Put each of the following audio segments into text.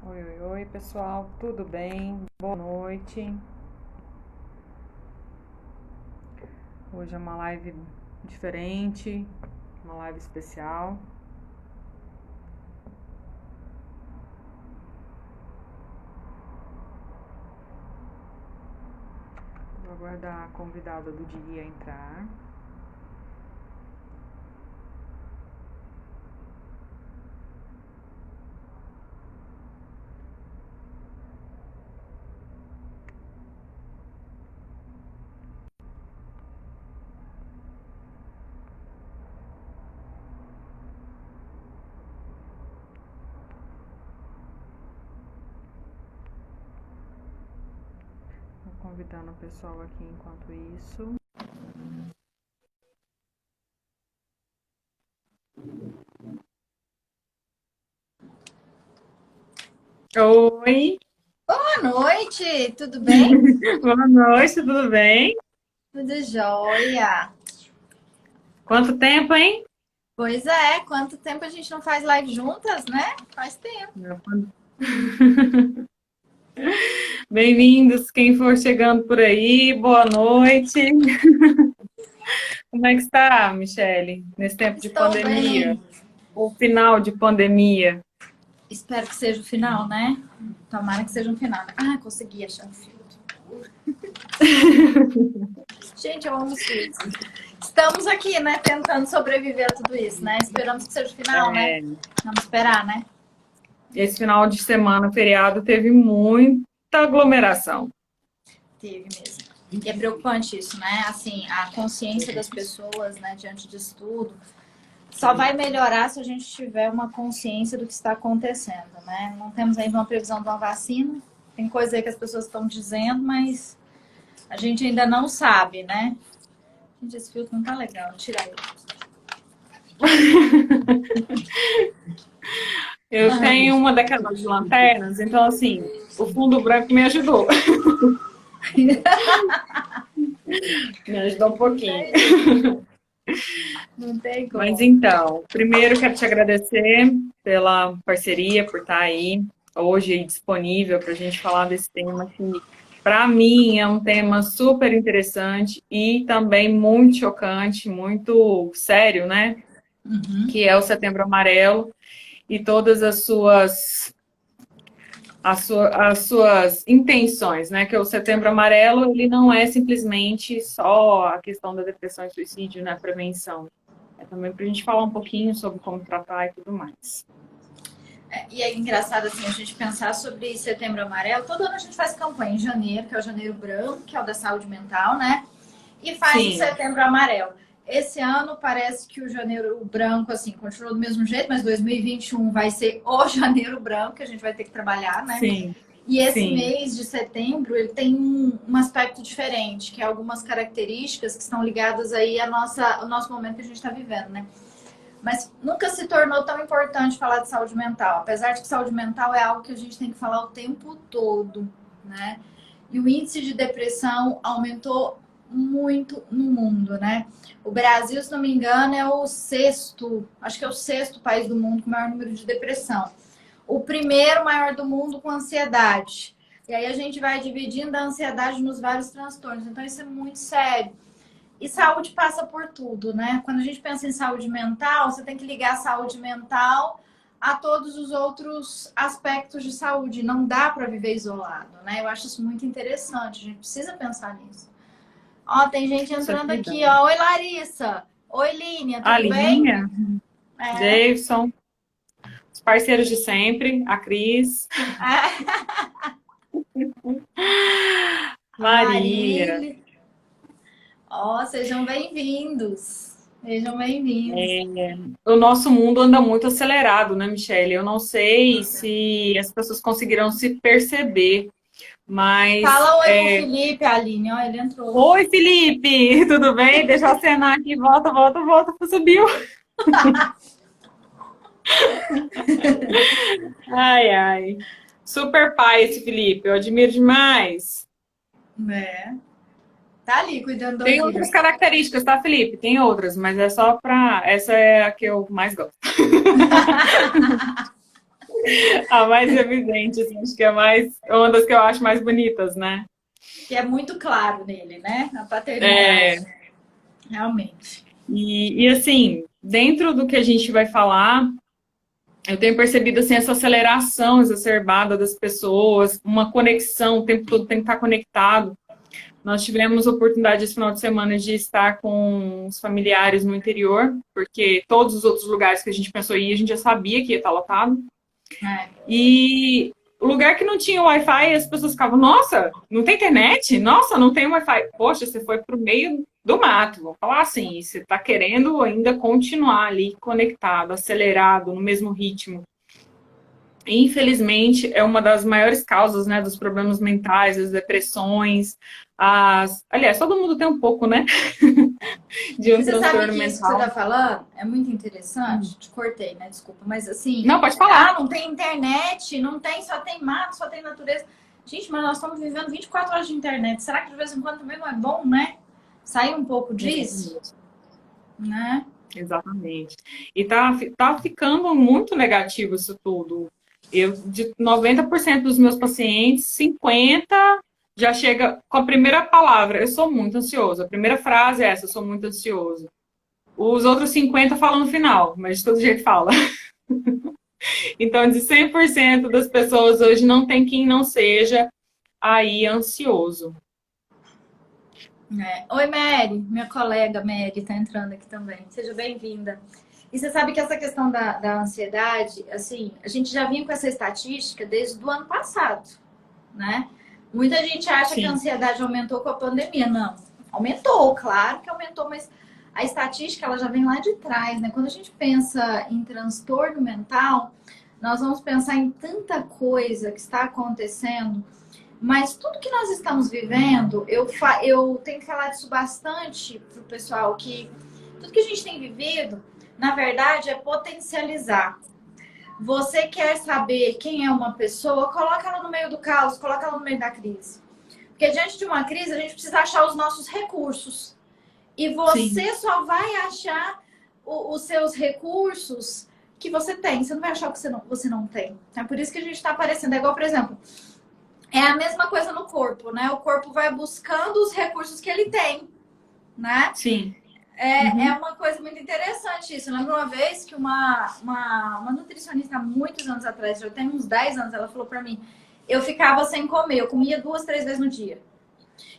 Oi, oi, oi, pessoal, tudo bem? Boa noite. Hoje é uma live diferente, uma live especial. Vou aguardar a convidada do dia entrar. Vou convidando o pessoal aqui enquanto isso. Oi, Boa noite, tudo bem? boa noite, tudo bem? Tudo jóia. Quanto tempo, hein? Pois é, quanto tempo a gente não faz live juntas, né? Faz tempo. Bem-vindos, quem for chegando por aí, boa noite. Como é que está, Michele, nesse tempo de Estou pandemia? bem. O final de pandemia? Espero que seja o final, né? Tomara que seja um final. Ah, consegui achar um filtro. Gente, eu amo os filtros. Estamos aqui, né, tentando sobreviver a tudo isso, né? Esperamos que seja o final, né? É, Vamos esperar, né? esse final de semana, feriado, teve muita aglomeração. Teve mesmo. E é preocupante isso, né? Assim, a consciência das pessoas, né, diante disso tudo. Só vai melhorar se a gente tiver uma consciência do que está acontecendo, né? Não temos ainda uma previsão de uma vacina. Tem coisa aí que as pessoas estão dizendo, mas a gente ainda não sabe, né? Gente, esse filtro não tá legal. Tira ele. Eu tenho uma daquelas lanternas, então, assim, o fundo branco me ajudou. Me ajudou um pouquinho. Não tem Mas como. então, primeiro quero te agradecer pela parceria, por estar aí hoje disponível para a gente falar desse tema que, para mim, é um tema super interessante e também muito chocante, muito sério, né? Uhum. Que é o Setembro Amarelo e todas as suas intenções, né? Que o Setembro Amarelo, ele não é simplesmente só a questão da depressão e suicídio, né? Prevenção. É também para a gente falar um pouquinho sobre como tratar e tudo mais. E é engraçado assim a gente pensar sobre Setembro Amarelo. Todo ano a gente faz campanha em janeiro, que é o Janeiro Branco, que é o da saúde mental, né? E faz o Sim, Setembro Amarelo. Esse ano parece que o Janeiro Branco, assim, continuou do mesmo jeito, mas 2021 vai ser o Janeiro Branco, que a gente vai ter que trabalhar, né? sim, E esse sim. mês de setembro, ele tem um aspecto diferente, que é algumas características que estão ligadas aí ao nosso momento que a gente está vivendo, né? Mas nunca se tornou tão importante falar de saúde mental, apesar de que saúde mental é algo que a gente tem que falar o tempo todo, né? E o índice de depressão aumentou muito no mundo, né? O Brasil, se não me engano, é o sexto, acho que é o sexto país do mundo com maior número de depressão. O primeiro maior do mundo com ansiedade. E aí a gente vai dividindo a ansiedade nos vários transtornos. Então isso é muito sério. E saúde passa por tudo, né? Quando a gente pensa em saúde mental, você tem que ligar a saúde mental a todos os outros aspectos de saúde. Não dá para viver isolado, né? Eu acho isso muito interessante. A gente precisa pensar nisso. Ó, tem gente Isso é entrando aqui, verdade. ó. Oi, Larissa. Oi, Línia, A tudo bem? Linha, É. Davidson, os parceiros de sempre, a Cris, A Marília. Marília. Ó, sejam bem-vindos. Sejam bem-vindos. O nosso mundo anda muito acelerado, né, Michele? Eu não sei se as pessoas conseguiram se perceber, mas. Fala oi pro Felipe, Aline. Ó, ele entrou. Oi, Felipe! Tudo bem? Deixa eu acenar aqui. Volta, volta, volta. Subiu. Ai, ai. Super pai esse Felipe, eu admiro demais. É. Tá ali cuidando do Tem filho. outras características, tá, Felipe? Tem outras, mas é só pra. Essa é a que eu mais gosto. A mais evidente, assim, acho que é uma das que eu acho mais bonitas, né? Que é muito claro nele, né? A É, paternidade. Realmente. e assim, dentro do que a gente vai falar, eu tenho percebido assim, essa aceleração exacerbada das pessoas, uma conexão, o tempo todo tem que estar conectado. Nós tivemos oportunidade esse final de semana de estar com os familiares no interior, porque todos os outros lugares que a gente pensou em ir, a gente já sabia que ia estar lotado. É. E o lugar que não tinha Wi-Fi, as pessoas ficavam, nossa, não tem internet? Nossa, não tem Wi-Fi. Poxa, você foi para o meio do mato. Vou falar assim, você está querendo ainda continuar ali conectado, acelerado, no mesmo ritmo. Infelizmente, é uma das maiores causas, né, dos problemas mentais, das depressões. Aliás, todo mundo tem um pouco, né, de um Você sabe transtorno que isso que você mental. está falando é muito interessante. Te cortei, né? Desculpa. Mas assim, Não, pode falar. não tem internet, não tem, só tem mato, só tem natureza. Gente, mas nós estamos vivendo 24 horas de internet. Será que de vez em quando também não é bom, né? Sair um pouco disso, né? Exatamente. E tá ficando muito negativo isso tudo. De 90% dos meus pacientes, 50 já chega com a primeira palavra, eu sou muito ansioso. A primeira frase é essa, eu sou muito ansioso. Os outros 50 falam no final, mas de todo jeito fala. Então, de 100% das pessoas hoje, não tem quem não seja aí ansioso. É. Oi, Mary, minha colega Mary está entrando aqui também. Seja bem-vinda. E você sabe que essa questão da ansiedade, assim, a gente já vinha com essa estatística desde o ano passado, né? Muita gente acha que a Sim. ansiedade aumentou com a pandemia. Não, aumentou, claro que aumentou, mas a estatística ela já vem lá de trás, né? Quando a gente pensa em transtorno mental, nós vamos pensar em tanta coisa que está acontecendo. Mas tudo que nós estamos vivendo, eu tenho que falar disso bastante para o pessoal, que tudo que a gente tem vivido, na verdade, é potencializar. Você quer saber quem é uma pessoa, coloca ela no meio do caos, coloca ela no meio da crise. Porque diante de uma crise, a gente precisa achar os nossos recursos. E você só vai achar os seus recursos que você tem. Você não vai achar o que você não tem. É por isso que a gente está aparecendo. É igual, por exemplo, é a mesma coisa no corpo, né? O corpo vai buscando os recursos que ele tem, né? Sim. É uma coisa muito interessante isso. Eu lembro uma vez que uma nutricionista, há muitos anos atrás, já tem uns 10 anos, ela falou pra mim, eu ficava sem comer, eu comia 2, 3 vezes no dia.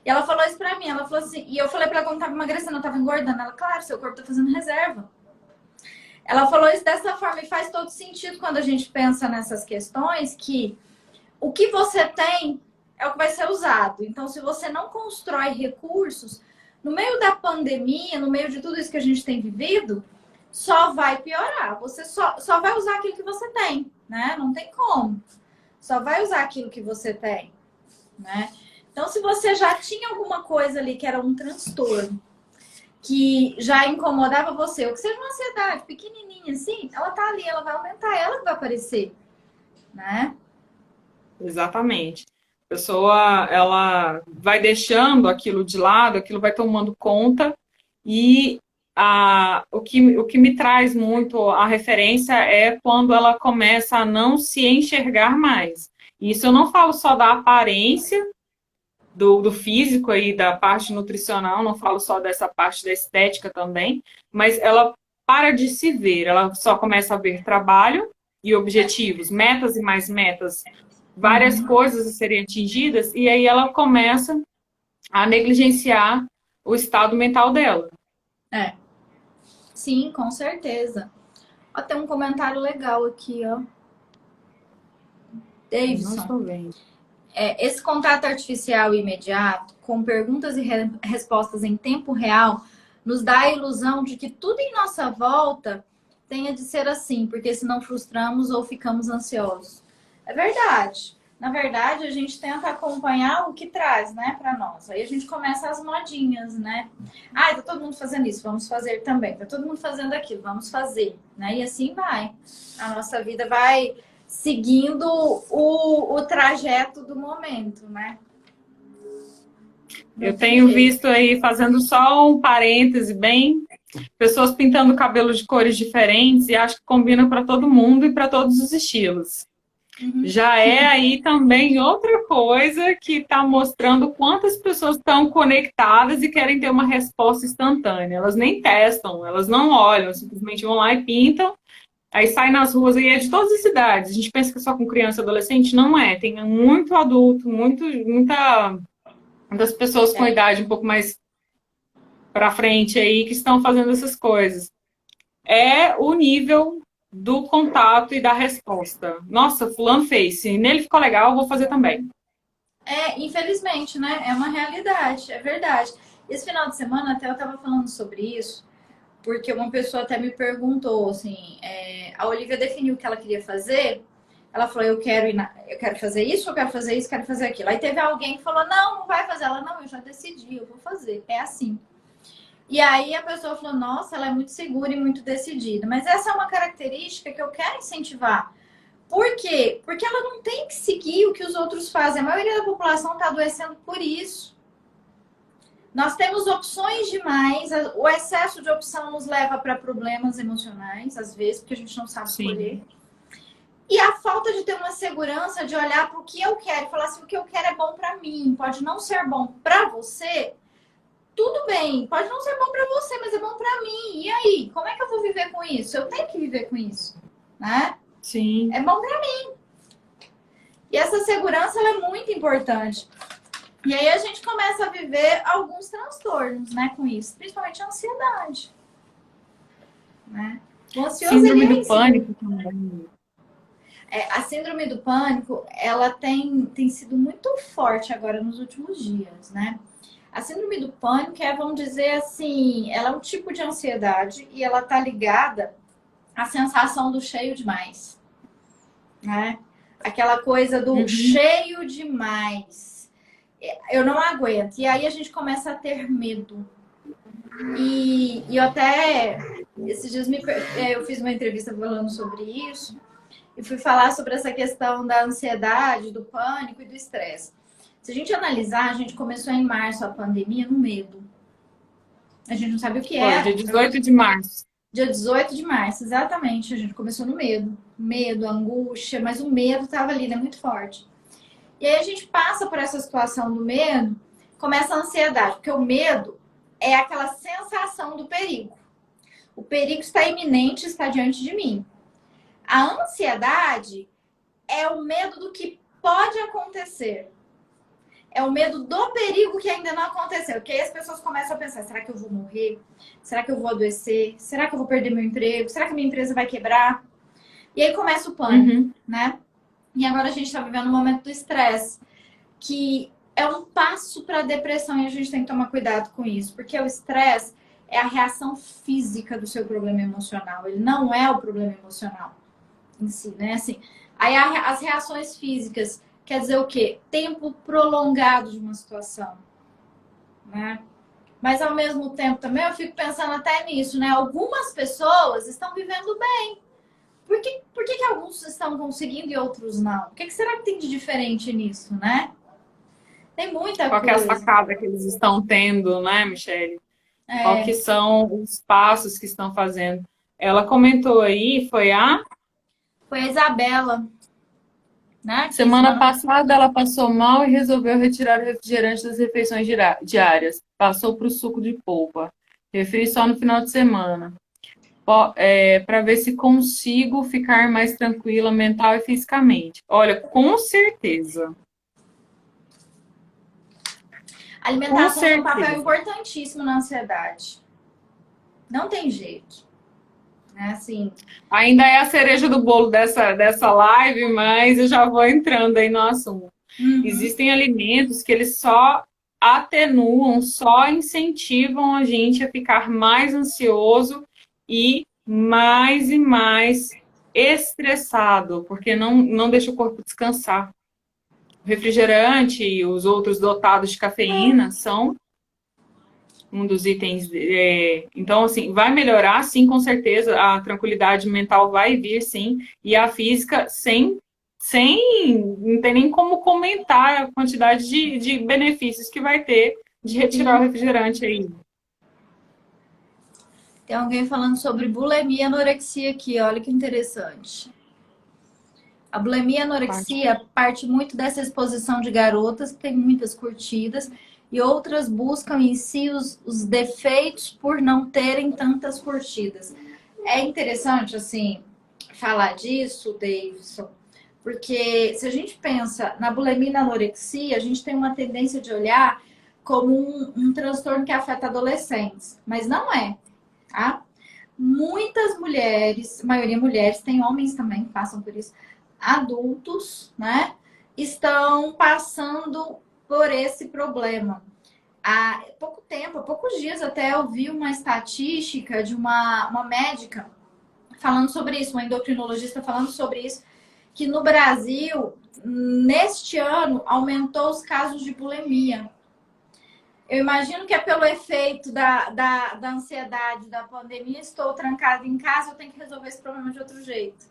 E ela falou isso pra mim, ela falou assim, e eu falei pra ela quando tava emagrecendo, eu tava engordando. Ela, claro, seu corpo tá fazendo reserva. Ela falou isso dessa forma e faz todo sentido quando a gente pensa nessas questões, que o que você tem é o que vai ser usado. Então, se você não constrói recursos, no meio da pandemia, no meio de tudo isso que a gente tem vivido, só vai piorar. Você só vai usar aquilo que você tem, né? Não tem como. Só vai usar aquilo que você tem, né? Então, se você já tinha alguma coisa ali que era um transtorno, que já incomodava você, ou que seja uma ansiedade pequenininha assim, ela tá ali, ela vai aumentar, ela que vai aparecer, né? Exatamente. A pessoa, ela vai deixando aquilo de lado, aquilo vai tomando conta e o que me traz muito a referência é quando ela começa a não se enxergar mais. Isso eu não falo só da aparência do físico e da parte nutricional, não falo só dessa parte da estética também, mas ela para de se ver, ela só começa a ver trabalho e objetivos, metas e mais metas, várias coisas a serem atingidas, e aí ela começa a negligenciar o estado mental dela. É. Sim, com certeza. Ó, tem um comentário legal aqui, ó. Não Davidson. estou vendo. Esse contato artificial imediato, com perguntas e respostas em tempo real, nos dá a ilusão de que tudo em nossa volta tenha de ser assim, porque senão frustramos ou ficamos ansiosos. É verdade. Na verdade, a gente tenta acompanhar o que traz, né, para nós. Aí a gente começa as modinhas, né? Ah, tá todo mundo fazendo isso, vamos fazer também. Tá todo mundo fazendo aquilo, vamos fazer, né? E assim vai. A nossa vida vai seguindo o trajeto do momento, né? Eu tenho visto aí, fazendo só um parêntese bem, pessoas pintando cabelo de cores diferentes e acho que combina para todo mundo e para todos os estilos. Uhum. Já é aí também outra coisa que está mostrando quantas pessoas estão conectadas e querem ter uma resposta instantânea. Elas nem testam, elas não olham, simplesmente vão lá e pintam, aí saem nas ruas e é de todas as idades. A gente pensa que é só com criança e adolescente, não é. Tem muito adulto, muitas pessoas com É. idade um pouco mais para frente aí que estão fazendo essas coisas. É o nível do contato e da resposta. Nossa, fulano fez. Se nele ficou legal, eu vou fazer também. Infelizmente, né? É uma realidade, é verdade. Esse final de semana até eu estava falando sobre isso, porque uma pessoa até me perguntou assim, a Olivia definiu o que ela queria fazer. Ela falou, eu quero fazer isso, eu quero fazer isso, quero fazer aquilo. Aí teve alguém que falou, não, não vai fazer. Ela, não, eu já decidi, eu vou fazer. É assim. E aí a pessoa falou, nossa, ela é muito segura e muito decidida. Mas essa é uma característica que eu quero incentivar. Por quê? Porque ela não tem que seguir o que os outros fazem. A maioria da população está adoecendo por isso. Nós temos opções demais. O excesso de opção nos leva para problemas emocionais, às vezes, porque a gente não sabe escolher. Sim. E a falta de ter uma segurança de olhar para o que eu quero e falar assim, o que eu quero é bom para mim. Pode não ser bom para você, tudo bem. Pode não ser bom para você, mas é bom para mim. E aí, como é que eu vou viver com isso? Eu tenho que viver com isso, né? Sim. É bom para mim. E essa segurança ela é muito importante. E aí a gente começa a viver alguns transtornos, né, com isso, principalmente a ansiedade, né? O ansioso ele Síndrome é do inseguro. pânico também. A síndrome do pânico, ela tem sido muito forte agora nos últimos dias, né? A síndrome do pânico é, vamos dizer assim, ela é um tipo de ansiedade e ela tá ligada à sensação do cheio demais, né? Aquela coisa do Uhum. cheio demais. Eu não aguento. E aí a gente começa a ter medo. E eu até, esses dias eu fiz uma entrevista falando sobre isso e fui falar sobre essa questão da ansiedade, do pânico e do estresse. Se a gente analisar, a gente começou em março a pandemia no medo. A gente não sabe o que Foi dia era. 18 de março. Dia 18 de março, exatamente. A gente começou no medo. Medo, angústia, mas o medo estava ali, né? Muito forte. E aí a gente passa por essa situação do medo, começa a ansiedade, porque o medo é aquela sensação do perigo. O perigo está iminente, está diante de mim. A ansiedade é o medo do que pode acontecer. É o medo do perigo que ainda não aconteceu. Porque aí as pessoas começam a pensar: será que eu vou morrer? Será que eu vou adoecer? Será que eu vou perder meu emprego? Será que minha empresa vai quebrar? E aí começa o pânico, Uhum. né? E agora a gente está vivendo um momento do estresse, que é um passo para a depressão e a gente tem que tomar cuidado com isso, porque o estresse é a reação física do seu problema emocional, ele não é o problema emocional em si, né? Assim, aí as reações físicas quer dizer o quê? Tempo prolongado de uma situação, né? Mas ao mesmo tempo também eu fico pensando até nisso, né? Algumas pessoas estão vivendo bem. Por que alguns estão conseguindo e outros não? O que será que tem de diferente nisso, né? Tem muita Qual que é a coisa. sacada que eles estão tendo, né, Michele? Qual que É, são os passos que estão fazendo? Ela comentou aí, foi a foi a Isabela, né? Que semana semana. passada ela passou mal e resolveu retirar o refrigerante das refeições diárias. Passou para o suco de polpa. Refri só no final de semana. Para ver se consigo ficar mais tranquila mental e fisicamente. Olha, com certeza. A Com alimentação tem um papel certeza. importantíssimo na ansiedade. Não tem jeito. Né? Assim. Ainda é a cereja do bolo dessa live, mas eu já vou entrando aí no assunto. Uhum. Existem alimentos que eles só atenuam, só incentivam a gente a ficar mais ansioso e mais estressado, porque não deixa o corpo descansar. O refrigerante e os outros dotados de cafeína são um dos itens. Então, assim, vai melhorar, sim, com certeza. A tranquilidade mental vai vir, sim. E a física, não tem nem como comentar a quantidade de benefícios que vai ter de retirar o Sim. refrigerante aí. Tem alguém falando sobre bulimia e anorexia aqui, olha que interessante. A bulimia e a anorexia parte muito dessa exposição de garotas, que tem muitas curtidas, e outras buscam em si os defeitos por não terem tantas curtidas. É interessante, assim, falar disso, Davidson, porque se a gente pensa na bulimia e na anorexia, a gente tem uma tendência de olhar como um transtorno que afeta adolescentes, mas não é, tá? Muitas mulheres, a maioria mulheres, tem homens também que passam por isso, adultos, né, estão passando por esse problema. Há pouco tempo, há poucos dias até eu vi uma estatística de uma médica falando sobre isso, uma endocrinologista falando sobre isso, que no Brasil, neste ano, aumentou os casos de bulimia. Eu imagino que é pelo efeito da ansiedade, da pandemia, estou trancada em casa, eu tenho que resolver esse problema de outro jeito.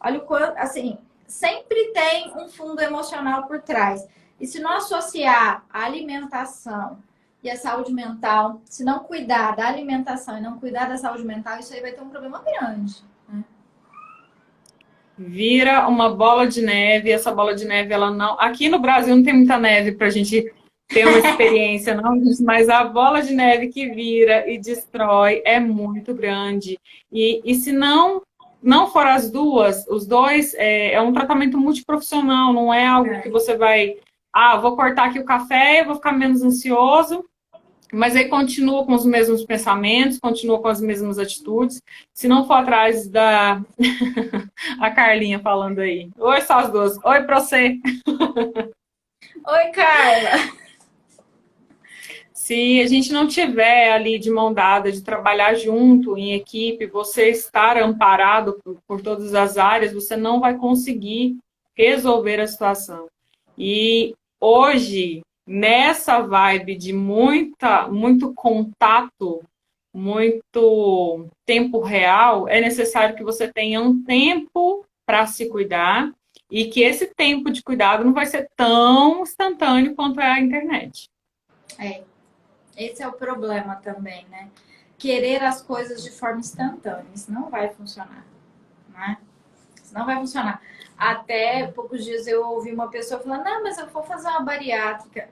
Olha o quanto, assim, sempre tem um fundo emocional por trás. E se não associar a alimentação e a saúde mental, se não cuidar da alimentação e não cuidar da saúde mental, isso aí vai ter um problema grande. Né? Vira uma bola de neve, essa bola de neve, ela não... Aqui no Brasil não tem muita neve pra gente ter uma experiência, não, mas a bola de neve que vira e destrói é muito grande. E se não for as duas, os dois, é um tratamento multiprofissional, não é algo que você vai... Ah, vou cortar aqui o café, eu vou ficar menos ansioso, mas aí continua com os mesmos pensamentos, continua com as mesmas atitudes. Se não for atrás da... A Carlinha falando aí. Oi, só as duas. Oi pra você. Oi, Carla. Se a gente não tiver ali de mão dada, de trabalhar junto, em equipe, você estar amparado por todas as áreas, você não vai conseguir resolver a situação. E hoje, nessa vibe de muito contato, muito tempo real, é necessário que você tenha um tempo para se cuidar e que esse tempo de cuidado não vai ser tão instantâneo quanto é a internet. Esse é o problema também, né? Querer as coisas de forma instantânea. Isso não vai funcionar, né? Isso não vai funcionar. Até poucos dias eu ouvi uma pessoa falando, não, mas eu vou fazer uma bariátrica.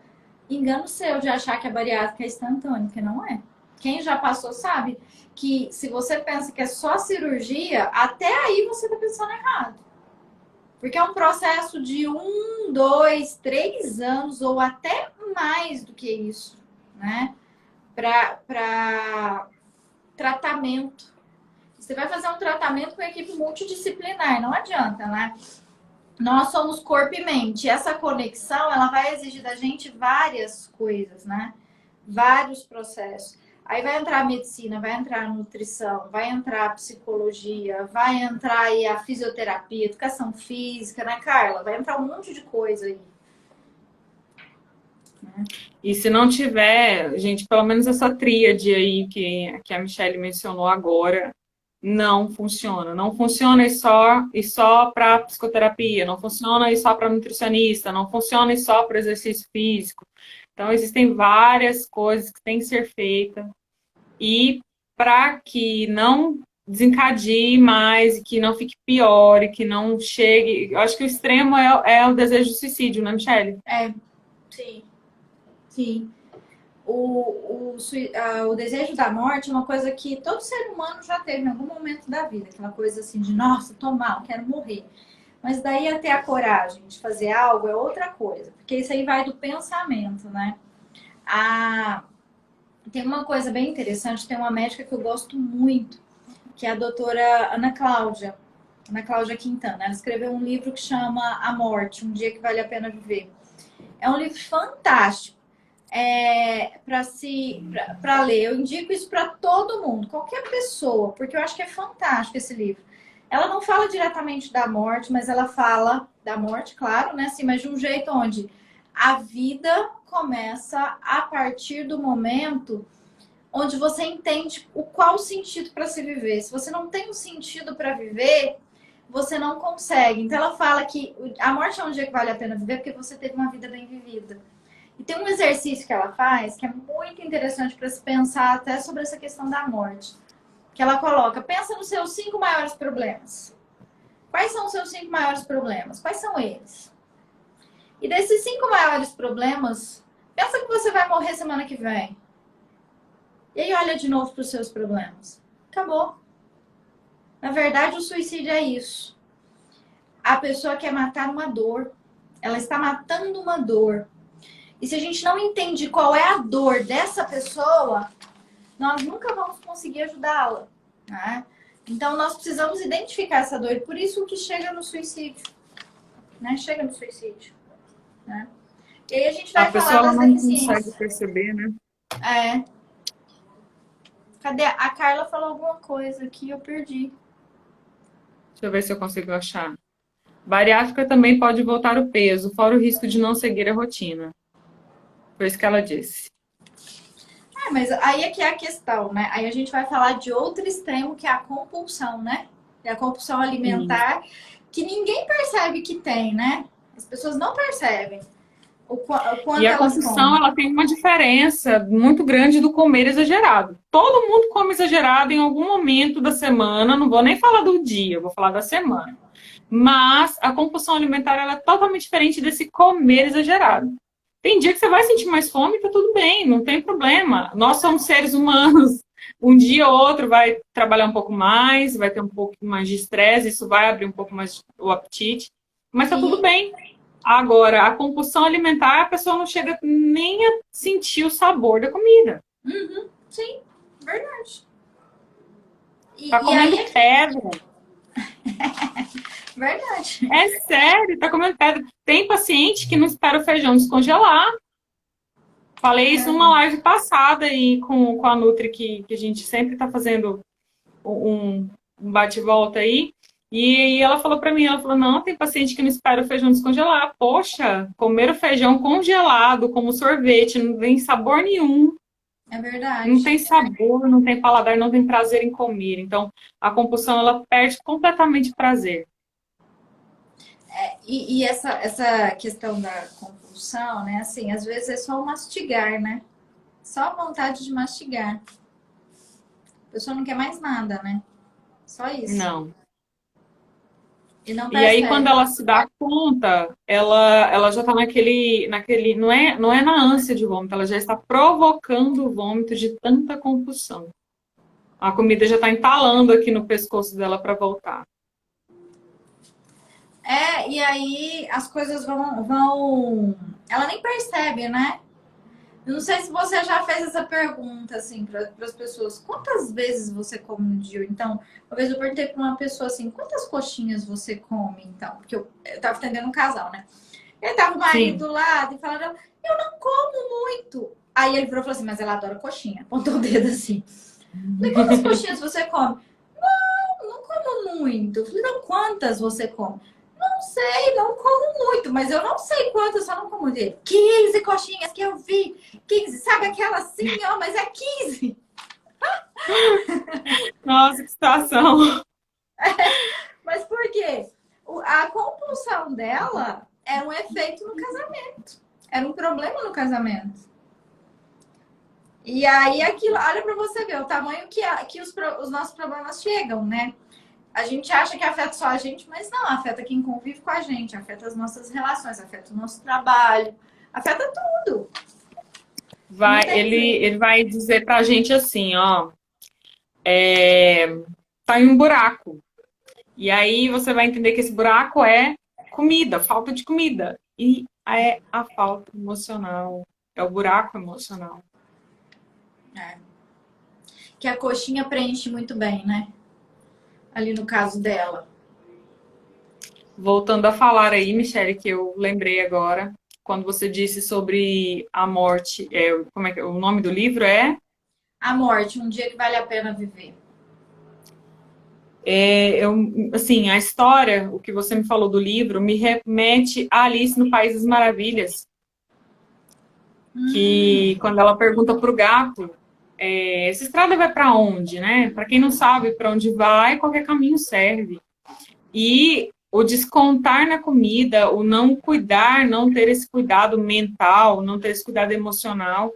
Engano seu de achar que a bariátrica é instantânea, porque não é. Quem já passou sabe que se você pensa que é só cirurgia, até aí você está pensando errado. Porque é um processo de 1, 2, 3 anos ou até mais do que isso, né? Para tratamento. Você vai fazer um tratamento com equipe multidisciplinar, não adianta, né? Nós somos corpo e mente. Essa conexão, ela vai exigir da gente várias coisas, né? Vários processos. Aí vai entrar a medicina, vai entrar a nutrição, vai entrar a psicologia, vai entrar aí a fisioterapia, educação física, né, Carla? Vai entrar um monte de coisa aí. E se não tiver, gente, pelo menos essa tríade aí que a Michelle mencionou agora, não funciona. Não funciona e só para psicoterapia, não funciona e só para nutricionista, não funciona e só para exercício físico. Então, existem várias coisas que têm que ser feitas. E para que não desencadie mais, e que não fique pior, e que não chegue... Eu acho que o extremo é o desejo de suicídio, né, Michelle? Sim. Sim. O desejo da morte é uma coisa que todo ser humano já teve em algum momento da vida. Aquela coisa assim de, nossa, tô mal, quero morrer. Mas daí a ter a coragem de fazer algo é outra coisa. Porque isso aí vai do pensamento, né? Tem uma coisa bem interessante, tem uma médica que eu gosto muito, que é a doutora Ana Cláudia Quintana. Ela escreveu um livro que chama A Morte, Um Dia que Vale a Pena Viver. É um livro fantástico. Para ler. Eu indico isso para todo mundo, qualquer pessoa, porque eu acho que é fantástico esse livro. Ela não fala diretamente da morte, mas ela fala da morte, claro, né? Assim, mas de um jeito onde a vida começa a partir do momento onde você entende qual o sentido para se viver. Se você não tem um sentido para viver, você não consegue. Então ela fala que a morte é um dia que vale a pena viver porque você teve uma vida bem vivida. E tem um exercício que ela faz que é muito interessante para se pensar até sobre essa questão da morte. Que ela coloca, pensa nos seus 5 maiores problemas. Quais são os seus 5 maiores problemas? Quais são eles? E desses 5 maiores problemas, pensa que você vai morrer semana que vem. E aí olha de novo para os seus problemas. Acabou. Na verdade, o suicídio é isso. A pessoa quer matar uma dor. Ela está matando uma dor. E se a gente não entende qual é a dor dessa pessoa, nós nunca vamos conseguir ajudá-la. Né? Então, nós precisamos identificar essa dor. E por isso que chega no suicídio. Né? Chega no suicídio. Né? E aí a gente vai falar das deficiências. Não consegue perceber, né? É. Cadê? A Carla falou alguma coisa aqui, eu perdi. Deixa eu ver se eu consigo achar. Bariátrica também pode voltar o peso, fora o risco de não seguir a rotina. Foi isso que ela disse. Mas aí é que é a questão, né? Aí a gente vai falar de outro extremo, que é a compulsão, né? É a compulsão alimentar, que ninguém percebe que tem, né? As pessoas não percebem o quanto E a elas compulsão, comem. ela tem uma diferença muito grande do comer exagerado. Todo mundo come exagerado em algum momento da semana, não vou nem falar do dia, vou falar da semana. Mas a compulsão alimentar, ela é totalmente diferente desse comer exagerado. Tem dia que você vai sentir mais fome, tá tudo bem, não tem problema. Nós somos seres humanos. Um dia ou outro vai trabalhar um pouco mais, vai ter um pouco mais de estresse, isso vai abrir um pouco mais o apetite, mas tá tudo bem. Agora, a compulsão alimentar, a pessoa não chega nem a sentir o sabor da comida. Uhum, sim, verdade. Tá comendo pedra. Verdade. É sério, tá comendo pedra. Tem paciente que não espera o feijão descongelar. Falei isso numa live passada aí com a Nutri, que a gente sempre tá fazendo um bate-volta aí. E ela falou pra mim, ela falou, não, tem paciente que não espera o feijão descongelar. Poxa, comer o feijão congelado, como sorvete, não tem sabor nenhum. É verdade. Não tem sabor, não tem paladar, não tem prazer em comer. Então, a compulsão, ela perde completamente o prazer. E essa questão da compulsão, né? Assim, às vezes é só o mastigar, né? Só a vontade de mastigar. A pessoa não quer mais nada, né? Só isso. Não. E não E aí, percebe. quando ela se dá conta, ela já está naquele não é na ânsia de vômito, ela já está provocando o vômito de tanta compulsão. A comida já está entalando aqui no pescoço dela para voltar. E aí as coisas vão... Ela nem percebe, né? Eu não sei se você já fez essa pergunta, assim, para as pessoas. Quantas vezes você come no dia? Então, uma vez eu perguntei para uma pessoa assim, quantas coxinhas você come, então? Porque eu tava atendendo um casal, né? E aí tava o marido do lado e falando, eu não como muito. Aí ele virou e falou assim, mas ela adora coxinha. Apontou o dedo assim. Falei, quantas coxinhas você come? Não como muito. Eu falei, não, quantas você come? Não sei, não como muito, mas eu não sei quantas, só não como dele. 15 coxinhas que eu vi. 15, sabe aquela assim, ó, mas é 15. Nossa, que situação. Mas por quê? A compulsão dela era um efeito no casamento. Era um problema no casamento. E aí aquilo, olha pra você ver o tamanho que os nossos problemas chegam, né? A gente acha que afeta só a gente, mas não, afeta quem convive com a gente, afeta as nossas relações, afeta o nosso trabalho, afeta tudo. Ele vai dizer pra gente assim, ó, tá em um buraco. E aí você vai entender que esse buraco é comida, falta de comida. E é a falta emocional, é o buraco emocional. Que a coxinha preenche muito bem, né? Ali no caso dela. Voltando a falar aí, Michele, que eu lembrei agora, quando você disse sobre a morte, como é que o nome do livro é? A morte, um dia que vale a pena viver. Assim, a história, o que você me falou do livro, me remete a Alice no País das Maravilhas. Que quando ela pergunta pro gato, essa estrada vai para onde, né? Para quem não sabe para onde vai, qualquer caminho serve. E o descontar na comida, o não cuidar, não ter esse cuidado mental, não ter esse cuidado emocional,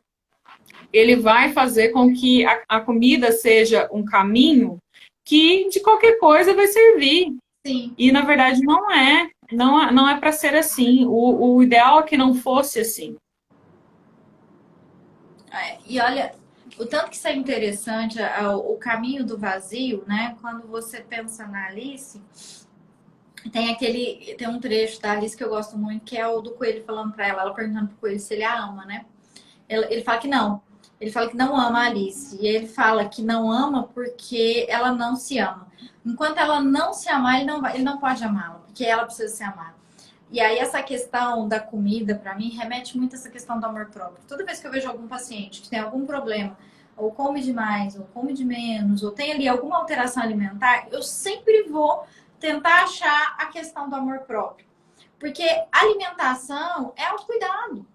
ele vai fazer com que a comida seja um caminho que de qualquer coisa vai servir. Sim. E, na verdade, não é para ser assim. O ideal é que não fosse assim. E olha, o tanto que isso é interessante, o caminho do vazio, né? Quando você pensa na Alice, tem um trecho da Alice que eu gosto muito, que é o do coelho falando pra ela perguntando pro coelho se ele a ama, né? Ele fala que não. Ele fala que não ama a Alice. E ele fala que não ama porque ela não se ama. Enquanto ela não se amar, ele não pode amá-la, porque ela precisa se amar. E aí essa questão da comida, para mim, remete muito a essa questão do amor próprio. Toda vez que eu vejo algum paciente que tem algum problema, ou come demais, ou come de menos, ou tem ali alguma alteração alimentar, eu sempre vou tentar achar a questão do amor próprio. Porque alimentação é autocuidado.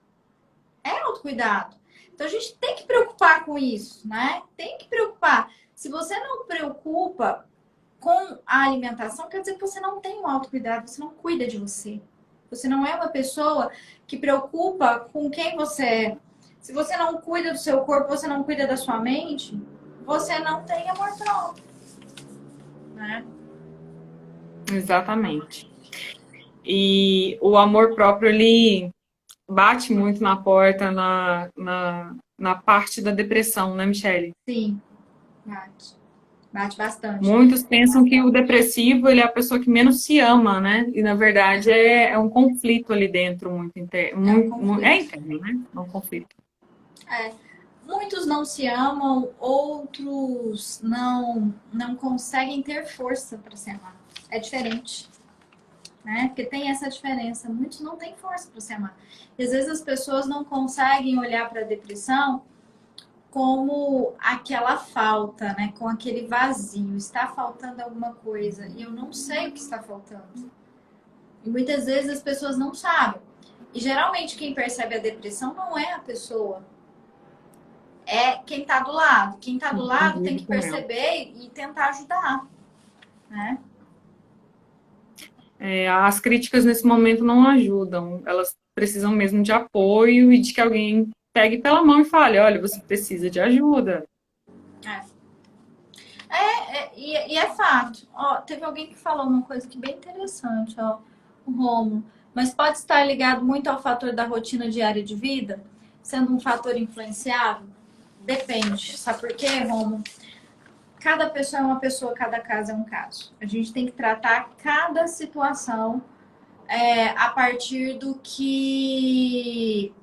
É autocuidado. Então a gente tem que preocupar com isso, né? Tem que preocupar. Se você não preocupa com a alimentação, quer dizer que você não tem um autocuidado, você não cuida de você. Você não é uma pessoa que preocupa com quem você é. Se você não cuida do seu corpo, você não cuida da sua mente, você não tem amor próprio, né? Exatamente. E o amor próprio, ele bate muito na porta na parte da depressão, né, Michele? Sim, bate. Bate bastante. Muitos pensam que o depressivo, ele é a pessoa que menos se ama, né? E, na verdade, é um conflito ali dentro, muito interno. É um conflito. É interno, né? É um conflito. É. Muitos não se amam, outros não conseguem ter força para se amar. É diferente, né? Porque tem essa diferença. Muitos não têm força para se amar. E às vezes as pessoas não conseguem olhar para a depressão como aquela falta, né? Com aquele vazio. Está faltando alguma coisa e eu não sei o que está faltando. E muitas vezes as pessoas não sabem. E geralmente quem percebe a depressão não é a pessoa, é quem está do lado. Quem está do lado tem que perceber e tentar ajudar, né? As críticas nesse momento não ajudam. Elas precisam mesmo de apoio e de que alguém pegue pela mão e fale, olha, você precisa de ajuda. E é fato. Ó, teve alguém que falou uma coisa que é bem interessante, ó, o Romo. Mas pode estar ligado muito ao fator da rotina diária de vida, sendo um fator influenciável? Depende. Sabe por quê, Romo? Cada pessoa é uma pessoa, cada caso é um caso. A gente tem que tratar cada situação a partir do que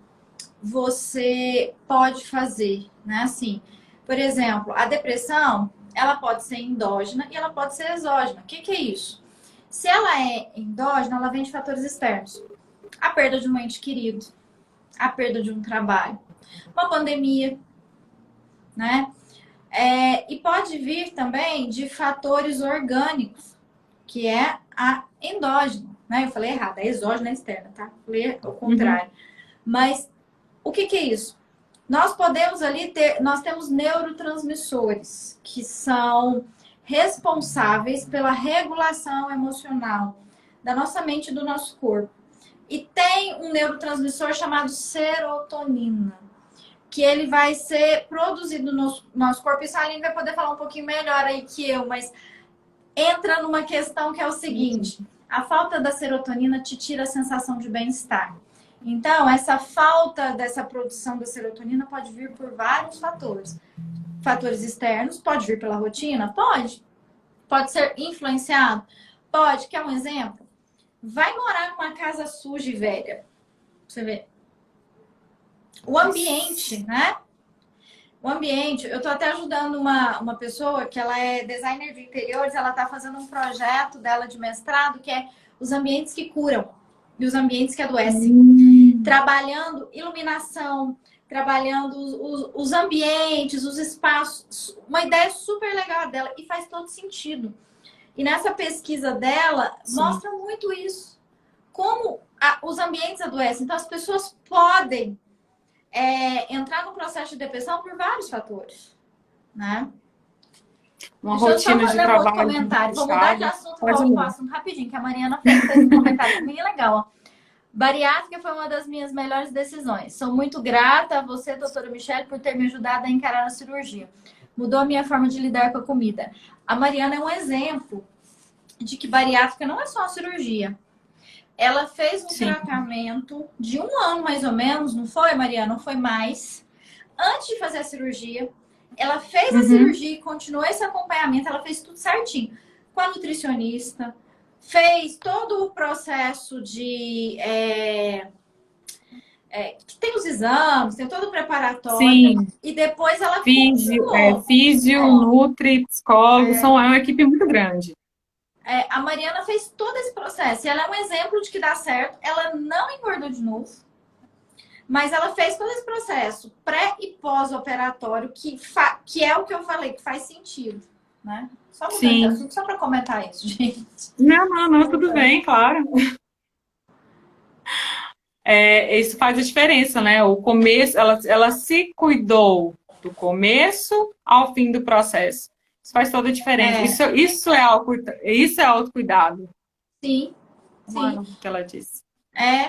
você pode fazer, né? Assim, por exemplo, a depressão, ela pode ser endógena e ela pode ser exógena. O que é isso? Se ela é endógena, ela vem de fatores externos. A perda de um ente querido, a perda de um trabalho, uma pandemia, né? E pode vir também de fatores orgânicos, que é a endógena, né? Eu falei errado, é exógena externa, tá? Falei o contrário. Mas o que é isso? Nós podemos nós temos neurotransmissores que são responsáveis pela regulação emocional da nossa mente e do nosso corpo. E tem um neurotransmissor chamado serotonina, que ele vai ser produzido no nosso corpo. Isso a Aline vai poder falar um pouquinho melhor aí que eu, mas entra numa questão que é o seguinte: a falta da serotonina te tira a sensação de bem-estar. Então, essa falta dessa produção da serotonina pode vir por vários fatores. Fatores externos, pode vir pela rotina? Pode. Pode ser influenciado? Pode. Quer um exemplo? Vai morar numa casa suja e velha. Você vê. O ambiente, né? O ambiente, eu tô até ajudando uma pessoa que ela é designer de interiores, ela tá fazendo um projeto dela de mestrado que é os ambientes que curam e os ambientes que adoecem. Trabalhando iluminação, trabalhando os ambientes, os espaços. Uma ideia super legal dela e faz todo sentido. E nessa pesquisa dela, mostra muito isso. Como os ambientes adoecem. Então, as pessoas podem entrar no processo de depressão por vários fatores, né? Uma rotina de trabalho. Outro comentário. Vou mudar de assunto, volto para o assunto rapidinho, que a Mariana fez um comentário bem legal, ó. Bariátrica foi uma das minhas melhores decisões. Sou muito grata a você, doutora Michele, por ter me ajudado a encarar a cirurgia. Mudou a minha forma de lidar com a comida. A Mariana é um exemplo de que bariátrica não é só uma cirurgia. Ela fez um Sim. tratamento de 1 ano, mais ou menos, não foi, Maria? Não foi mais. Antes de fazer a cirurgia, ela fez a Uhum. cirurgia e continuou esse acompanhamento, ela fez tudo certinho. Com a nutricionista, fez todo o processo de... que tem os exames, tem todo o preparatório. Sim. E depois ela Físio, continuou. físio, nutri, psicólogo, é uma equipe muito grande. A Mariana fez todo esse processo. E ela é um exemplo de que dá certo. Ela não engordou de novo. Mas ela fez todo esse processo pré e pós-operatório, que é o que eu falei, que faz sentido, né? Só mudando de Sim. assunto, só para comentar isso, gente. Não, não, não, tudo bem, claro. Isso faz a diferença, né? O começo, ela se cuidou do começo ao fim do processo. Isso faz toda a diferença. É, Isso é autocuidado. sim, sim. Humano, que ela disse.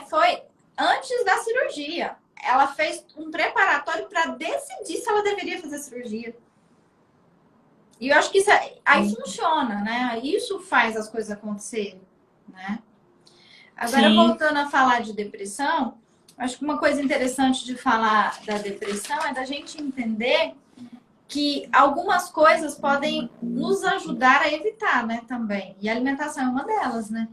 Foi antes da cirurgia. Ela fez um preparatório para decidir se ela deveria fazer cirurgia. E eu acho que aí funciona, né? Isso faz as coisas acontecerem, né? Agora, Sim, voltando a falar de depressão, acho que uma coisa interessante de falar da depressão é da gente entender que algumas coisas podem nos ajudar a evitar, né, também. E a alimentação é uma delas, né?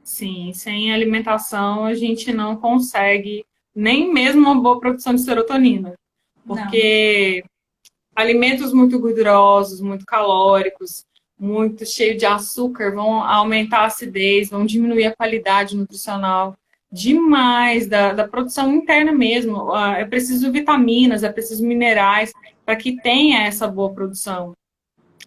sim. Sem alimentação a gente não consegue nem mesmo uma boa produção de serotonina. Não, não. Porque alimentos muito gordurosos, muito calóricos, muito cheio de açúcar, vão aumentar a acidez, vão diminuir a qualidade nutricional demais da produção interna mesmo. É preciso vitaminas, é preciso minerais para que tenha essa boa produção.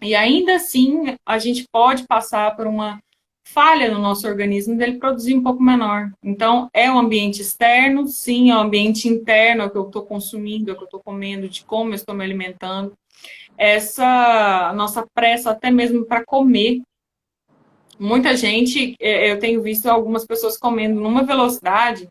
E ainda assim, a gente pode passar por uma falha no nosso organismo dele produzir um pouco menor. Então, é o ambiente externo, sim, é o ambiente interno, é o que eu estou consumindo, é o que eu estou comendo, de como eu estou me alimentando. Essa nossa pressa até mesmo para comer. Muita gente, eu tenho visto algumas pessoas comendo numa velocidade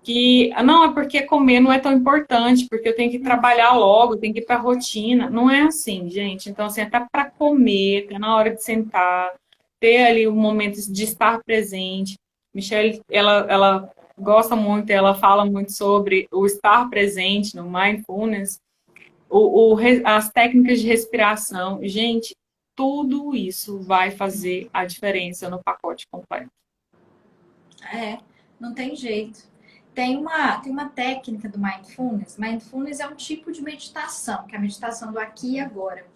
que não é porque comer não é tão importante, porque eu tenho que trabalhar logo, tenho que ir para a rotina. Não é assim, gente. Então, assim, até para comer, até na hora de sentar, ter ali o momento de estar presente. Michelle, ela gosta muito, ela fala muito sobre o estar presente no mindfulness, as técnicas de respiração. Gente, tudo isso vai fazer a diferença no pacote completo. Não tem jeito. Tem uma técnica do mindfulness. Mindfulness é um tipo de meditação, que é a meditação do aqui e agora.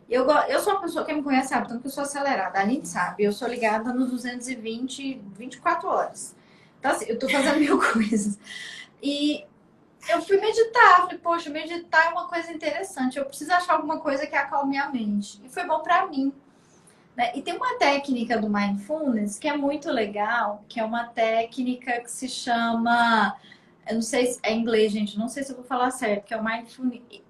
Eu sou uma pessoa, quem me conhece sabe, tanto que eu sou acelerada, a Aline sabe, eu sou ligada nos 220, 24 horas. Então, assim, eu tô fazendo mil coisas. E eu fui meditar, falei, poxa, meditar é uma coisa interessante, eu preciso achar alguma coisa que acalme a mente. E foi bom pra mim, né? E tem uma técnica do mindfulness que é muito legal, que é uma técnica que se chama, eu não sei se é em inglês, gente, não sei se eu vou falar certo, que é o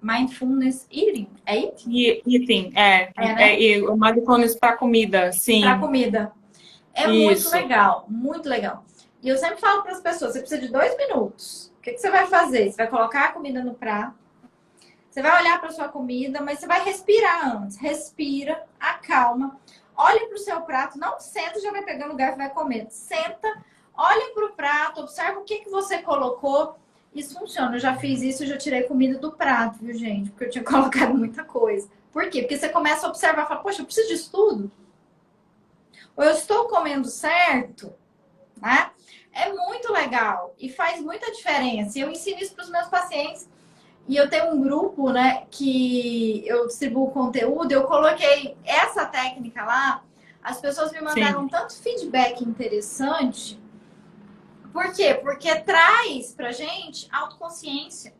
mindfulness eating. É eating? E sim, É, né? e o mindfulness para comida, Para sim, comida. É muito isso. legal, muito legal. E eu sempre falo para as pessoas, você precisa de 2 minutos. O que você vai fazer? Você vai colocar a comida no prato, você vai olhar para sua comida, mas você vai respirar antes. Respira, acalma, olha para o seu prato, não senta, já vai pegando o garfo e vai comer. Senta, olha para o prato, observa o que você colocou. Isso funciona. Eu já fiz isso, eu já tirei comida do prato, viu, gente? Porque eu tinha colocado muita coisa. Por quê? Porque você começa a observar, fala, poxa, eu preciso disso tudo? Ou eu estou comendo certo? Né? É muito legal e faz muita diferença. Eu ensino isso para os meus pacientes. E eu tenho um grupo, né, que eu distribuo conteúdo, eu coloquei essa técnica lá, as pessoas me Sim. mandaram tanto feedback interessante. Por quê? Porque traz pra gente autoconsciência,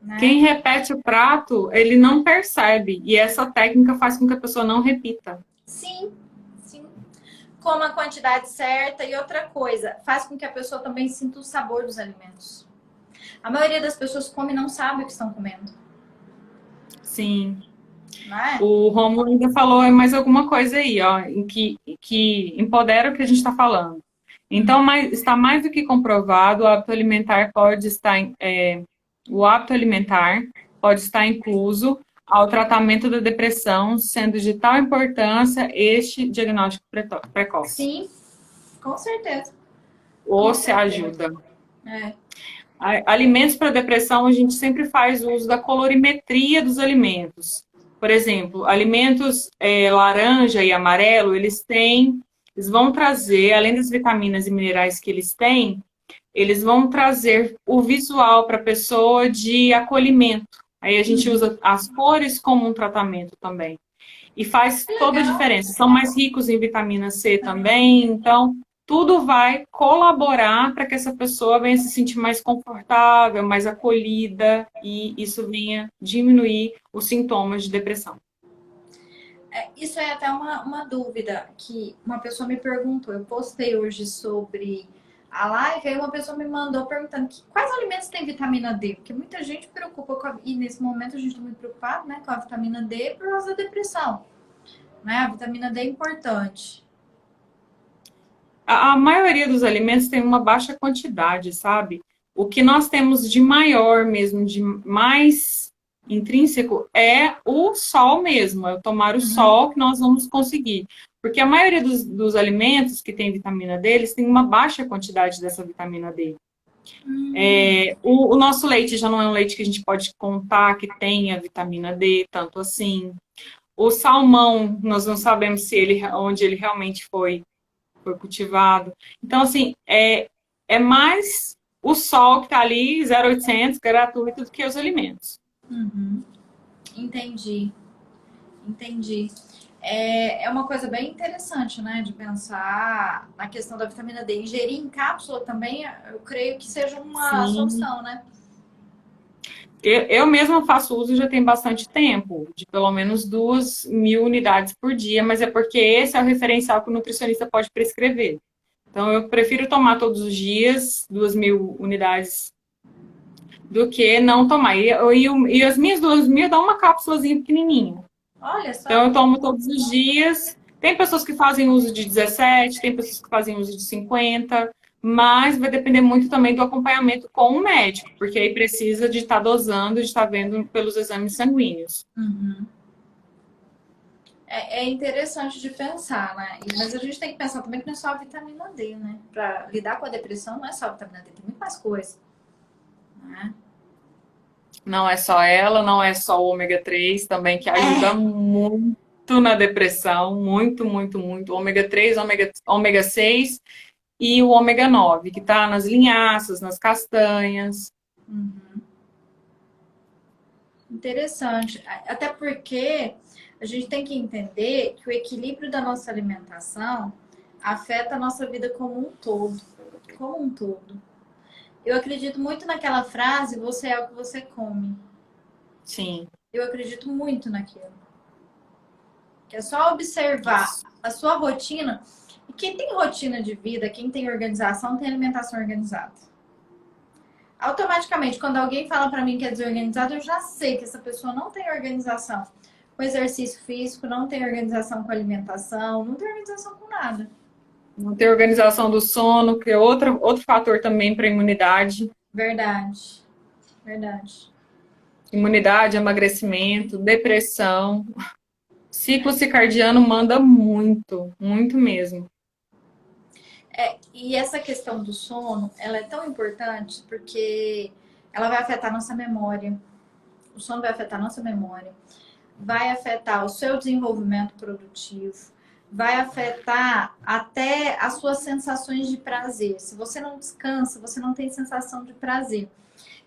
né? Quem repete o prato, ele não percebe. E essa técnica faz com que a pessoa não repita. Sim, sim. Coma a quantidade certa e outra coisa, faz com que a pessoa também sinta o sabor dos alimentos. A maioria das pessoas come e não sabe o que estão comendo, Sim. não é? O Romulo ainda falou mais alguma coisa aí, ó, que empodera o que a gente está falando. Então, está mais do que comprovado, o hábito alimentar pode estar incluso ao tratamento da depressão, sendo de tal importância este diagnóstico precoce. Sim, com certeza. Com Ou se certeza. ajuda. É. Alimentos para depressão, a gente sempre faz uso da colorimetria dos alimentos. Por exemplo, alimentos laranja e amarelo, eles vão trazer, além das vitaminas e minerais que eles têm, eles vão trazer o visual para a pessoa de acolhimento. Aí a gente usa as cores como um tratamento também. E faz toda a Legal. diferença. São mais ricos em vitamina C também, então tudo vai colaborar para que essa pessoa venha se sentir mais confortável, mais acolhida e isso venha diminuir os sintomas de depressão. Isso é até uma dúvida que uma pessoa me perguntou. Eu postei hoje sobre a live, aí uma pessoa me mandou perguntando quais alimentos têm vitamina D, porque muita gente preocupa e nesse momento a gente está muito preocupado, né, com a vitamina D por causa da depressão, né? A vitamina D é importante. A maioria dos alimentos tem uma baixa quantidade, sabe? O que nós temos de maior mesmo, de mais intrínseco, é o sol mesmo, é o tomar o sol que nós vamos conseguir. Porque a maioria dos alimentos que tem vitamina D, eles têm uma baixa quantidade dessa vitamina D. O nosso leite já não é um leite que a gente pode contar que tenha vitamina D, tanto assim. O salmão, nós não sabemos se onde ele realmente foi cultivado. Então, assim, é mais o sol que está ali, 0800, gratuito, do que os alimentos. Entendi. Entendi. É uma coisa bem interessante, né, de pensar na questão da vitamina D. Ingerir em cápsula também, eu creio que seja uma Sim. solução, né? Eu mesma faço uso já tem bastante tempo, de pelo menos 2.000 unidades por dia, mas é porque esse é o referencial que o nutricionista pode prescrever. Então, eu prefiro tomar todos os dias 2.000 unidades do que não tomar. E as minhas 2.000 dão uma cápsulazinha pequenininha. Olha só. Então, eu tomo todos os dias. Tem pessoas que fazem uso de 17, tem pessoas que fazem uso de 50, mas vai depender muito também do acompanhamento com o médico, porque aí precisa de estar dosando, de estar vendo pelos exames sanguíneos. É interessante de pensar, né? Mas a gente tem que pensar também que não é só a vitamina D, né? Para lidar com a depressão não é só a vitamina D, tem muito mais coisa, né? Não é só ela, não é só o ômega 3 também, que ajuda muito na depressão, muito, muito, muito. O ômega 3, ômega 6 e o ômega 9, que está nas linhaças, nas castanhas. Interessante. Até porque a gente tem que entender que o equilíbrio da nossa alimentação afeta a nossa vida como um todo. Como um todo. Eu acredito muito naquela frase, você é o que você come. Sim. Eu acredito muito naquilo. Que é só observar a sua rotina. E quem tem rotina de vida, quem tem organização, tem alimentação organizada. Automaticamente, quando alguém fala para mim que é desorganizado, eu já sei que essa pessoa não tem organização com exercício físico, não tem organização com alimentação, não tem organização com nada. Não ter organização do sono, que é outro fator também para a imunidade. Verdade. Verdade. Imunidade, emagrecimento, depressão. Ciclo circadiano manda muito, muito mesmo. E essa questão do sono, ela é tão importante porque ela vai afetar nossa memória. O sono vai afetar nossa memória. Vai afetar o seu desenvolvimento produtivo. Vai afetar até as suas sensações de prazer. Se você não descansa, você não tem sensação de prazer.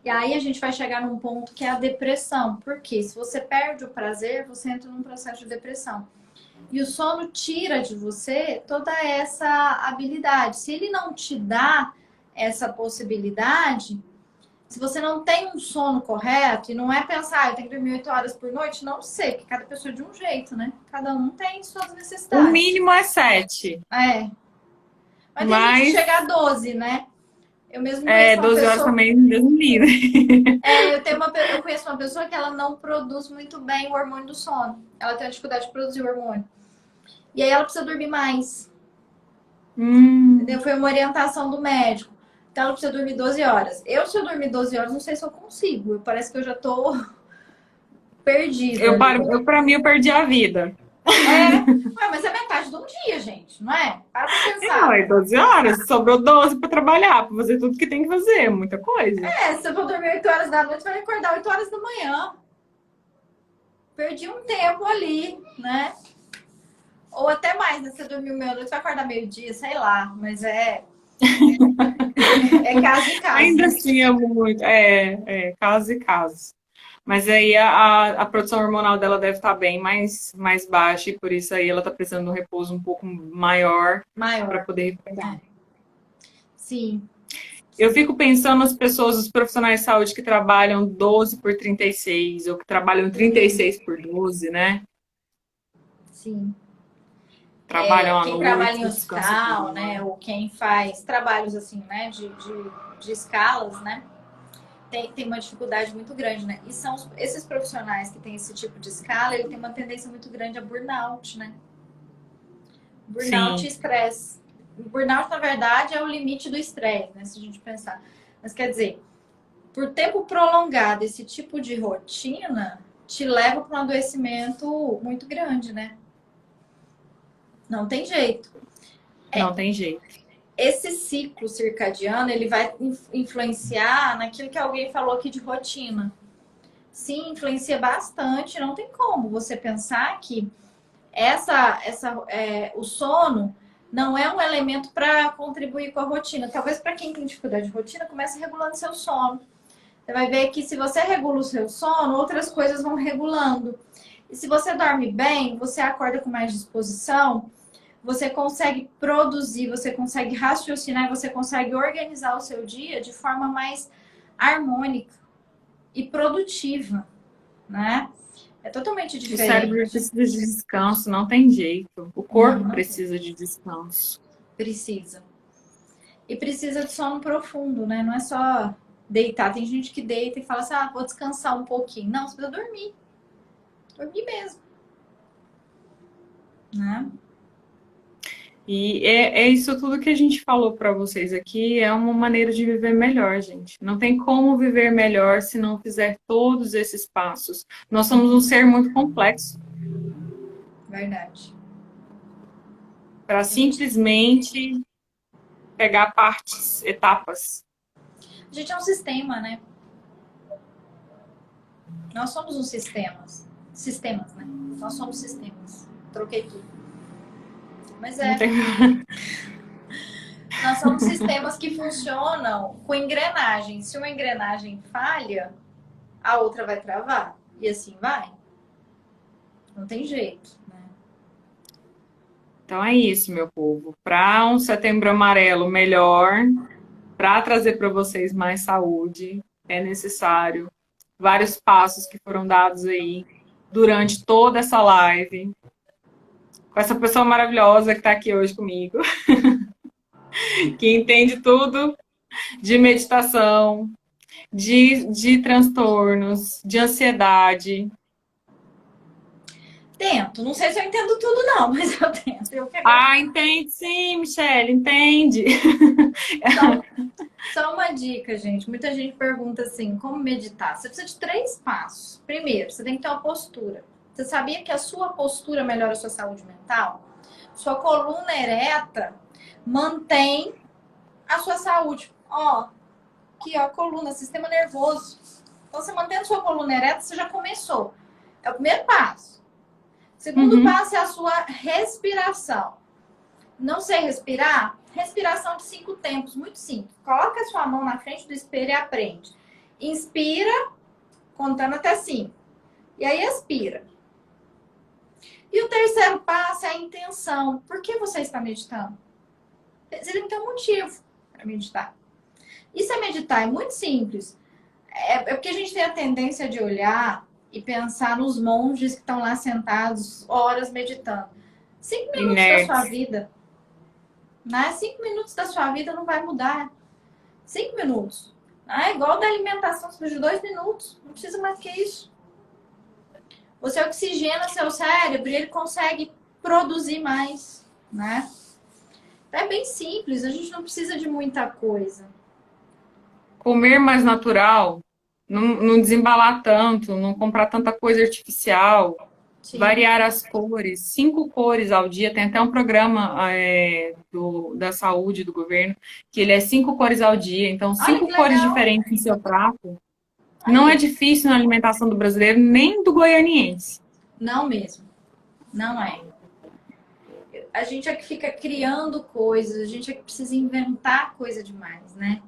E aí a gente vai chegar num ponto que é a depressão. Porque se você perde o prazer, você entra num processo de depressão. E o sono tira de você toda essa habilidade. Se ele não te dá essa possibilidade, se você não tem um sono correto, e não é pensar, eu tenho que dormir 8 horas por noite, não sei, porque cada pessoa é de um jeito, né? Cada um tem suas necessidades. O mínimo é 7. É. Mas tem gente que chega a 12, né? Eu mesmo conheço 12 horas também, Deus me livre. Eu conheço uma pessoa que ela não produz muito bem o hormônio do sono. Ela tem dificuldade de produzir o hormônio. E aí ela precisa dormir mais. Entendeu? Foi uma orientação do médico. Então ela precisa dormir 12 horas. Se eu dormir 12 horas, não sei se eu consigo. Parece que eu já tô perdido ali. Pra mim, eu perdi a vida. Ué, mas é metade de um dia, gente, não é? Para pra Não, pensar. é 12 horas, sobrou 12 para trabalhar, para fazer tudo que tem que fazer, muita coisa. Se eu for dormir 8 horas da noite, vai acordar 8 horas da manhã. Perdi um tempo ali, né? Ou até mais, né? Você dormiu meia-noite, vai acordar meio-dia, sei lá. Mas é caso e caso, Ainda né? assim é muito, casos e casos. Mas aí a produção hormonal dela deve estar bem mais baixa e por isso aí ela está precisando de um repouso um pouco maior para Maior. poder recuperar. Sim. Eu fico pensando nas pessoas, os profissionais de saúde que trabalham 12 por 36 ou que trabalham 36 por 12, né? Sim. Trabalham à Quem trabalha noite, em descansam de hospital, né? manhã. Ou quem faz trabalhos assim, né? De escalas, né? Tem uma dificuldade muito grande, né? E são esses profissionais que têm esse tipo de escala, ele tem uma tendência muito grande a burnout, né? Burnout e Sim, estresse. Burnout, na verdade, é o limite do estresse, né? Se a gente pensar. Mas quer dizer, por tempo prolongado, esse tipo de rotina te leva para um adoecimento muito grande, né? Não tem jeito. não tem jeito. Esse ciclo circadiano, ele vai influenciar naquilo que alguém falou aqui de rotina. Sim, influencia bastante. Não tem como você pensar que o sono não é um elemento para contribuir com a rotina. Talvez para quem tem dificuldade de rotina, comece regulando seu sono. Você vai ver que se você regula o seu sono, outras coisas vão regulando. E se você dorme bem, você acorda com mais disposição, você consegue produzir, você consegue raciocinar e você consegue organizar o seu dia de forma mais harmônica e produtiva, né? É totalmente O cérebro diferente. precisa de descanso, não tem jeito. O Não, corpo não tem. precisa de descanso. Precisa. E precisa de sono profundo, né? Não é só deitar. Tem gente que deita e fala assim, vou descansar um pouquinho. Não, você precisa dormir. Dormir mesmo, né? E é isso tudo que a gente falou para vocês aqui, é uma maneira de viver melhor, gente. Não tem como viver melhor se não fizer todos esses passos. Nós somos um ser muito complexo Verdade. para simplesmente pegar partes, etapas. A gente é um sistema, né? Nós somos um sistemas. Sistemas, né? Nós somos sistemas. Troquei tudo. Mas Não tem... nós somos sistemas que funcionam com engrenagem. Se uma engrenagem falha, a outra vai travar. E assim vai. Não tem jeito, né? Então é isso, meu povo. Para um setembro amarelo melhor, para trazer para vocês mais saúde, é necessário vários passos que foram dados aí durante toda essa live, com essa pessoa maravilhosa que está aqui hoje comigo, que entende tudo de meditação, de transtornos, de ansiedade. Tento. Não sei se eu entendo tudo, não, mas eu tento. Entende sim, Michelle, entende. Só uma dica, gente. Muita gente pergunta assim, como meditar? Você precisa de 3 passos. Primeiro, você tem que ter uma postura. Você sabia que a sua postura melhora a sua saúde mental? Sua coluna ereta mantém a sua saúde. Aqui, ó, coluna, sistema nervoso. Então, você mantendo sua coluna ereta, você já começou. É o primeiro passo. Segundo passo é a sua respiração. Não sei respirar? Respiração de 5 tempos, muito simples. Coloca a sua mão na frente do espelho e aprende. Inspira, contando até 5. E aí expira. E o terceiro passo é a intenção. Por que você está meditando? Você tem que ter um motivo para meditar. Isso é meditar, é muito simples. É porque a gente tem a tendência de olhar e pensar nos monges que estão lá sentados horas meditando. 5 minutos da sua vida. Né? 5 minutos da sua vida não vai mudar. 5 minutos. É igual da alimentação, você precisa de 2 minutos. Não precisa mais que isso. Você oxigena seu cérebro e ele consegue produzir mais, né? É bem simples, a gente não precisa de muita coisa. Comer mais natural não desembalar tanto, não comprar tanta coisa artificial, Sim. variar as cores, 5 cores ao dia. Tem até um programa da saúde do governo que ele é 5 cores ao dia. Então, Olha que 5 cores legal. diferentes em seu prato. Não é Aí. difícil na alimentação do brasileiro, nem do goianiense. Não mesmo. Não é. A gente é que fica criando coisas, a gente é que precisa inventar coisa demais, né?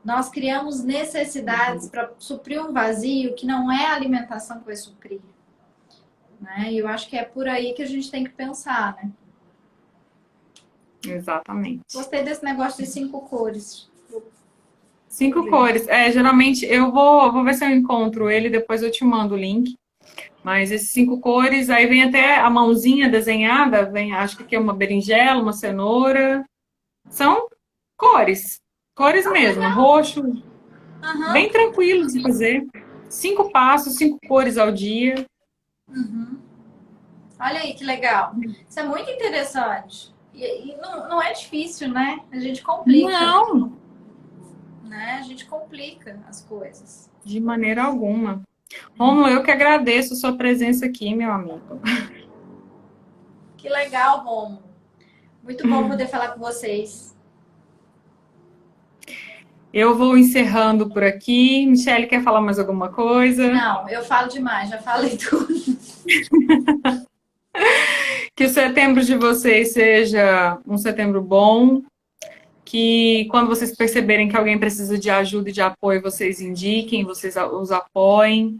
Nós criamos necessidades para suprir um vazio que não é a alimentação que vai suprir, né? E eu acho que é por aí que a gente tem que pensar, né? Exatamente. Gostei desse negócio de 5 cores. Vou 5 ver. cores. Geralmente eu vou ver se eu encontro ele, depois eu te mando o link. Mas esses 5 cores, aí vem até a mãozinha desenhada, vem, acho que aqui é uma berinjela, uma cenoura. São cores. Cores Ah, que mesmo, legal. roxo, Aham. bem tranquilo de fazer. 5 passos, 5 cores ao dia. Uhum. Olha aí que legal. Isso é muito interessante. E não é difícil, né? A gente complica, Não, né? A gente complica as coisas. de maneira alguma. Rômulo, eu que agradeço a sua presença aqui, meu amigo. Que legal, Romo. Muito bom poder falar com vocês. Eu vou encerrando por aqui. Michele, quer falar mais alguma coisa? Não, eu falo demais, já falei tudo. Que o setembro de vocês seja um setembro bom. Que quando vocês perceberem que alguém precisa de ajuda e de apoio, vocês indiquem, vocês os apoiem.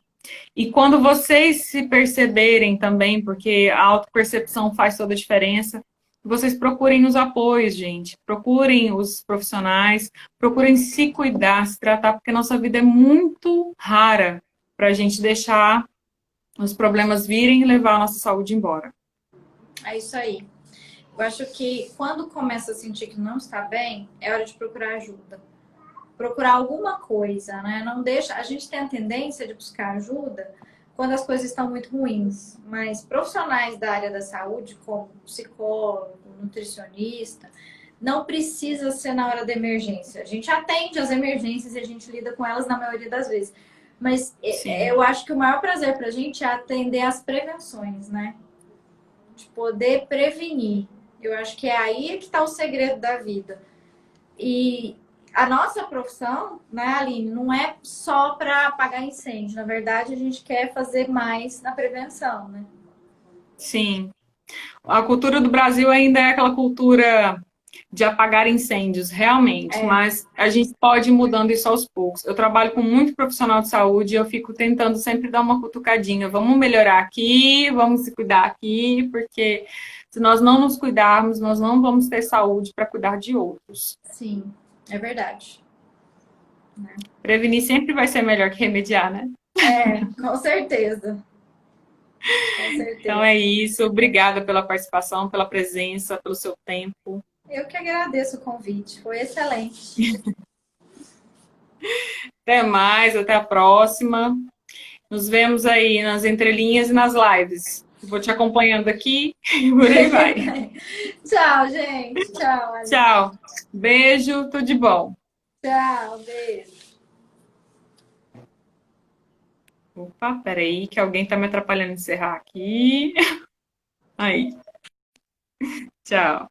E quando vocês se perceberem também, porque a autopercepção faz toda a diferença, vocês procurem os apoios, gente. Procurem os profissionais, procurem se cuidar, se tratar, porque nossa vida é muito rara para a gente deixar os problemas virem e levar a nossa saúde embora. É isso aí. Eu acho que quando começa a sentir que não está bem, é hora de procurar ajuda. Procurar alguma coisa, né? Não deixa. A gente tem a tendência de buscar ajuda quando as coisas estão muito ruins, mas profissionais da área da saúde, como psicólogo, nutricionista, não precisa ser na hora da emergência. A gente atende as emergências e a gente lida com elas na maioria das vezes. Mas Sim, eu acho que o maior prazer para a gente é atender as prevenções, né? De poder prevenir. Eu acho que é aí que está o segredo da vida. E a nossa profissão, né, Aline, não é só para apagar incêndio. Na verdade, a gente quer fazer mais na prevenção, né? sim. A cultura do Brasil ainda é aquela cultura de apagar incêndios, realmente, É, mas a gente pode ir mudando isso aos poucos. Eu trabalho com muito profissional de saúde e eu fico tentando sempre dar uma cutucadinha. Vamos melhorar aqui, vamos se cuidar aqui, porque se nós não nos cuidarmos, nós não vamos ter saúde para cuidar de outros. sim, é verdade. Prevenir sempre vai ser melhor que remediar, né? É, com certeza. Com Então certeza. é isso. Obrigada pela participação, pela presença, pelo seu tempo. Eu que agradeço o convite. Foi excelente. Até mais, até a próxima. Nos vemos aí nas entrelinhas e nas lives. Vou te acompanhando aqui e por aí vai. Tchau, gente. Tchau, Aline. Tchau. Beijo, tudo de bom. Tchau, beijo. Opa, peraí, que alguém tá me atrapalhando de encerrar aqui. Aí, tchau.